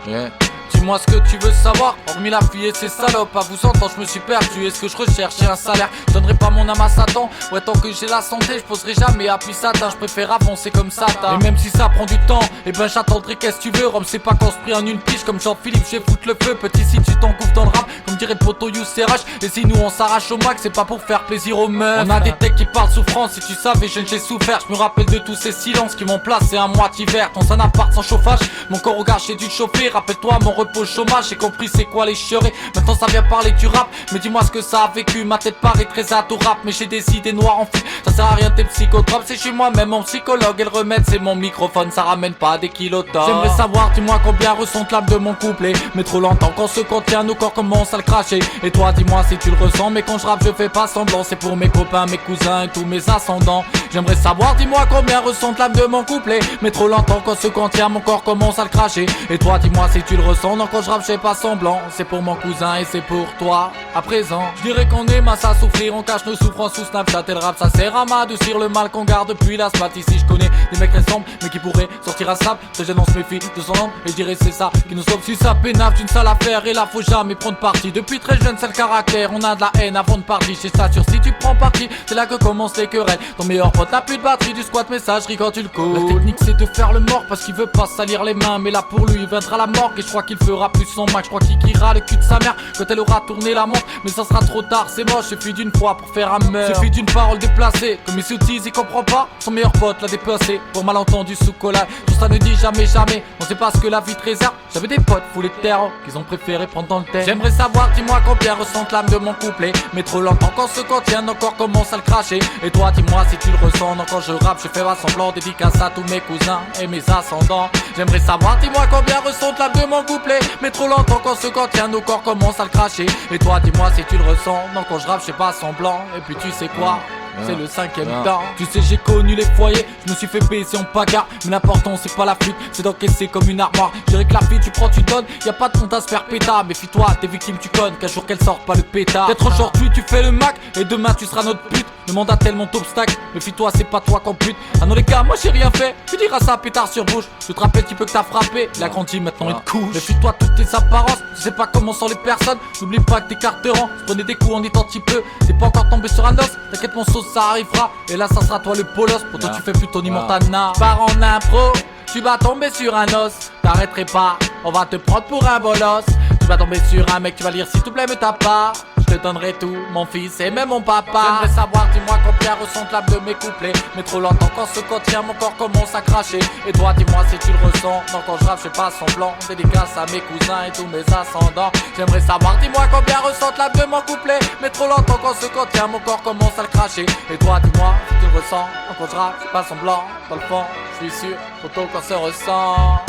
Yeah. Dis-moi ce que tu veux savoir, hormis la fille et ses salopes. À vous entendre je me suis perdu, est-ce que je recherchais un salaire? Je donnerai pas mon âme à Satan, ouais tant que j'ai la santé je poserai jamais appui Satan. Je préfère avancer comme Satan. Et même si ça prend du temps, eh ben j'attendrai qu'est-ce que tu veux. Rome c'est pas construit en une pige comme Jean-Philippe, j'ai foutre le feu. Petit si tu t'engouffres dans le rap, comme dirait le poteau UCRH. Et si nous on s'arrache au max, c'est pas pour faire plaisir aux meufs. On a des techs qui parlent souffrance, si tu savais jeune j'ai souffert. Je me rappelle de tous ces silences qui m'ont placé à moitié vert. Dans un appart sans chauffage, mon corps au gars j'ai dû chauffer. Rappelle-toi mon repos chômage, j'ai compris c'est quoi les chiorés. Maintenant ça vient parler du rap, mais dis-moi ce que ça a vécu. Ma tête paraît très adorable, mais j'ai des idées noires en fuite. Ça sert à rien t'es psychotrope, c'est chez moi-même mon psychologue. Et le remède c'est mon microphone, ça ramène pas des kilos d'or. J'aimerais savoir, dis-moi combien ressent l'âme de mon couplet. Mais trop longtemps qu'on se contient, nos corps commencent à le cracher. Et toi dis-moi si tu le ressens, mais quand je rappe je fais pas semblant. C'est pour mes copains, mes cousins et tous mes ascendants. J'aimerais savoir, dis-moi combien ressent l'âme de mon couplet. Mais trop longtemps qu'on se contient, mon corps commence à le cracher. Et toi dis-moi si tu le ressens, non quand je rappe je fais pas semblant. C'est pour mon cousin et c'est pour toi, à présent. Je dirais qu'on est masse à souffrir, on cache nos souffrances sous Snapchat. Et le rap ça sert à m'adoucir le mal qu'on garde depuis la spate. Ici je connais des mecs récents, mais qui pourraient sortir à sable. Ce jeune on se méfie de son nom et je dirais c'est ça qui nous sauve. Si ça pénave d'une sale affaire, et là faut jamais prendre parti. Depuis très jeune c'est le caractère, on a de la haine avant de partir. C'est ça sûr si tu prends parti, c'est là que commencent les querelles. Ton meilleur pote n'a plus de batterie, du squat messagerie quand tu le cours. La technique c'est de faire le mort parce qu'il veut pas salir les mains. Mais là pour lui il viendra la mort et je crois qu'il fera plus son max. Je crois qu'il ira le cul de sa mère quand elle aura tourné la montre. Mais ça sera trop tard, c'est moche, suffit d'une fois pour faire un meurtre. Suffit d'une parole déplacée, comme il s'utilise, il comprend pas. Son meilleur pote l'a déplacé, pour malentendu sous collage. Tout ça ne dit jamais jamais, on sait pas ce que la vie te réserve. J'avais des potes fous les terres qu'ils ont préféré prendre dans le thème. J'aimerais savoir, dis-moi combien ressent l'âme de mon couplet. Mais trop longtemps qu'on se contient, encore commence à le cracher. Et toi dis-moi si tu le ressens, non quand je rappe je fais pas semblant. Dédicace à tous mes cousins et mes ascendants. J'aimerais savoir, dis-moi combien ressent l'âme de mon couplet. Mais trop longtemps qu'on se contient, nos corps commencent à le cracher. Et toi dis-moi si tu le ressens, non quand je rappe je fais pas semblant. Et puis tu sais quoi, c'est le cinquième temps. Tu sais j'ai connu les foyers, je me suis fait baisser en bagarre. Mais l'important c'est pas la fuite, c'est d'encaisser comme une armoire. Je dirais que la fille tu prends tu donnes, y'a pas de honte à se faire pétard. Méfie-toi, tes victimes tu connes, qu'un jour qu'elles sortent pas le pétard. Peut-être aujourd'hui tu fais le Mac, et demain tu seras notre pute. Le monde a tellement d'obstacles, méfie-toi c'est pas toi qu'on pute. Ah non les gars, moi j'ai rien fait, tu diras ça pétard sur bouche. Je te rappelle petit peu que t'as frappé, il a grandi maintenant il te couche. Méfie-toi toutes tes apparences, tu sais pas comment sont les personnes. N'oublie pas que t'es carterant, prenez des coups en étant petit peu. T'es pas encore tombé sur un os, t'inquiète mon sauce ça arrivera. Et là ça sera toi le polos, pour toi tu fais plus Tony Montana. Pars en impro, tu vas tomber sur un os. T'arrêterais pas, on va te prendre pour un bolos. Tu vas tomber sur un mec, tu vas lire s'il te plaît me tape pas. Je te donnerai tout, mon fils et même mon papa. J'aimerais savoir, dis-moi combien ressent l'âme de mes couplets. Mais trop longtemps qu'on se contient, mon corps commence à cracher. Et toi dis-moi si tu le ressens, non quand je rappe je fais pas semblant. Dédicace à mes cousins et tous mes ascendants. J'aimerais savoir, dis-moi combien ressent l'âme de mon couplet. Mais trop longtemps qu'on se contient, mon corps commence à le cracher. Et toi dis-moi si tu le ressens, non quand je rappe je fais pas semblant. Dans le fond, je suis sûr, pourtant qu'on se ressent.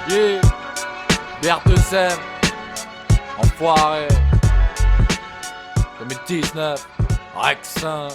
Yeah, BR2M, enfoiré. 2019, Rec 5.